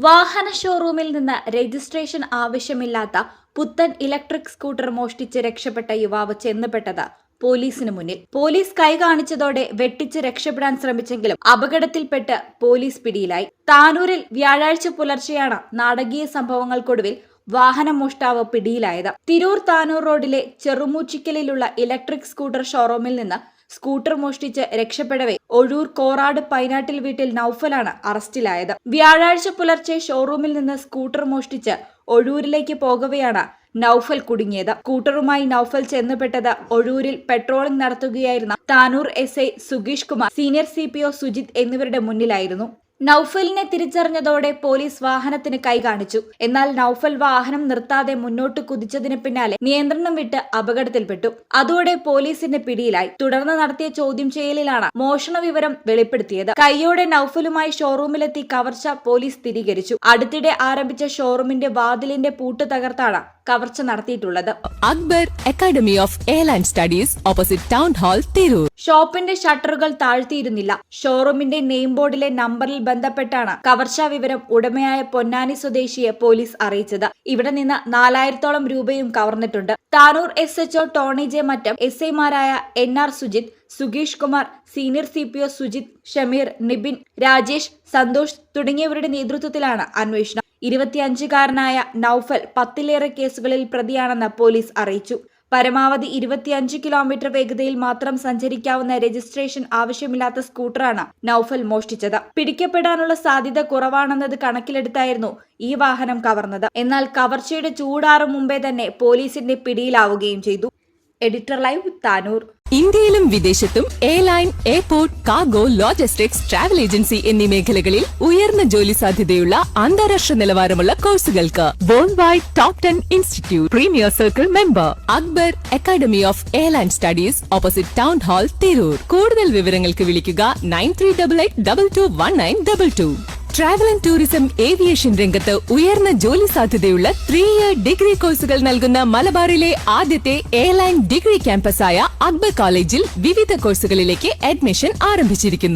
വാഹന ഷോറൂമിൽ നിന്ന് രജിസ്ട്രേഷൻ ആവശ്യമില്ലാത്ത പുത്തൻ ഇലക്ട്രിക് സ്കൂട്ടർ മോഷ്ടിച്ച് രക്ഷപ്പെട്ട യുവാവ് ചെന്നുപെട്ടത് പോലീസിന് മുന്നിൽ. പോലീസ് കൈ കാണിച്ചതോടെ വെട്ടിച്ച് രക്ഷപ്പെടാൻ ശ്രമിച്ചെങ്കിലും അപകടത്തിൽപ്പെട്ട് പോലീസ് പിടിയിലായി. താനൂരിൽ വ്യാഴാഴ്ച പുലർച്ചെയാണ് നാടകീയ സംഭവങ്ങൾക്കൊടുവിൽ വാഹന മോഷ്ടാവ് പിടിയിലായത്. തിരൂർ താനൂർ റോഡിലെ ചെറുമൂച്ചിക്കലിലുള്ള ഇലക്ട്രിക് സ്കൂട്ടർ ഷോറൂമിൽ നിന്ന് സ്കൂട്ടർ മോഷ്ടിച്ച് രക്ഷപ്പെടവെ ഒഴൂർ കോറാട് പൈനാട്ടിൽ വീട്ടിൽ നൌഫലാണ് അറസ്റ്റിലായത്. വ്യാഴാഴ്ച പുലർച്ചെ ഷോറൂമിൽ നിന്ന് സ്കൂട്ടർ മോഷ്ടിച്ച് ഒഴൂരിലേക്ക് പോകവെയാണ് നൌഫൽ കുടുങ്ങിയത്. സ്കൂട്ടറുമായി നൌഫൽ ചെന്നുപെട്ടത് ഒഴൂരിൽ പെട്രോളിംഗ് നടത്തുകയായിരുന്ന താനൂർ SI സുഗീഷ് കുമാർ, സീനിയർ CPO സുജിത് എന്നിവരുടെ മുന്നിലായിരുന്നു. നൌഫലിനെ തിരിച്ചറിഞ്ഞതോടെ പോലീസ് വാഹനത്തിന് കൈ കാണിച്ചു. എന്നാൽ നൌഫൽ വാഹനം നിർത്താതെ മുന്നോട്ട് കുതിച്ചതിന് പിന്നാലെ നിയന്ത്രണം വിട്ട് അപകടത്തിൽപ്പെട്ടു. അതോടെ പോലീസിന്റെ പിടിയിലായി. തുടർന്ന് നടത്തിയ ചോദ്യം ചെയ്യലിലാണ് മോഷണ വിവരം വെളിപ്പെടുത്തിയത്. കൈയോടെ നൌഫലുമായി ഷോറൂമിലെത്തി കവർച്ച പോലീസ് സ്ഥിരീകരിച്ചു. അടുത്തിടെ ആരംഭിച്ച ഷോറൂമിന്റെ വാതിലിന്റെ പൂട്ട് തകർത്താണ് കവർച്ച നടത്തിയിട്ടുള്ളത്. Akbar academy of airline studies opposite town hall, Tirur. ഷോപ്പിന്റെ ഷട്ടറുകൾ താഴ്ത്തിയിരുന്നില്ല. ഷോറൂമിന്റെ നെയിം ബോർഡിലെ നമ്പറിൽ ബന്ധപ്പെട്ടാണ് കവർച്ചാ വിവരം ഉടമയായ പൊന്നാനി സ്വദേശിയെ പോലീസ് അറിയിച്ചത്. ഇവിടെ നിന്ന് 4000-ഓളം രൂപയും കവർന്നിട്ടുണ്ട്. Tanur SHO Tony J Mattam, SI മാരായ NR സുജിത്, സുഗീഷ് കുമാർ, സീനിയർ CPO സുജിത്, ഷമീർ, നിബിൻ, രാജേഷ്, സന്തോഷ് തുടങ്ങിയവരുടെ നേതൃത്വത്തിലാണ് അന്വേഷണം. 25-കാരനായ നൌഫൽ 10-ലേറെ കേസുകളിൽ പ്രതിയാണെന്ന് പോലീസ് അറിയിച്ചു. പരമാവധി 25 കിലോമീറ്റർ വേഗതയിൽ മാത്രം സഞ്ചരിക്കാവുന്ന രജിസ്ട്രേഷൻ ആവശ്യമില്ലാത്ത സ്കൂട്ടറാണ് നൌഫൽ മോഷ്ടിച്ചത്. പിടിക്കപ്പെടാനുള്ള സാധ്യത കുറവാണെന്നത് കണക്കിലെടുത്തായിരുന്നു ഈ വാഹനം കവർന്നത്. എന്നാൽ കവർച്ചയുടെ ചൂടാറും മുമ്പേ തന്നെ പോലീസിന്റെ പിടിയിലാവുകയും ചെയ്തു. Editor live, Tanur. ഇന്ത്യയിലും വിദേശത്തും airline, airport, cargo, logistics, travel agency എന്നീ മേഖലകളിൽ ഉയർന്ന ജോലി സാധ്യതയുള്ള അന്താരാഷ്ട്ര നിലവാരമുള്ള കോഴ്സുകൾക്ക് world wide top 10 institute premier circle member. Akbar academy of airline studies opposite town hall, Tirur. കൂടുതൽ വിവരങ്ങൾക്ക് വിളിക്കുക 9388221922. ട്രാവൽ ആൻഡ് ടൂറിസം ഏവിയേഷൻ രംഗത്ത് ഉയർന്ന ജോലി സാധ്യതയുള്ള 3-year ഡിഗ്രി കോഴ്സുകൾ നൽകുന്ന മലബാറിലെ ആദ്യത്തെ എയർലൈൻ ഡിഗ്രി ക്യാമ്പസായ അക്ബർ കോളേജിൽ വിവിധ കോഴ്സുകളിലേക്ക് അഡ്മിഷൻ ആരംഭിച്ചിരിക്കുന്നു.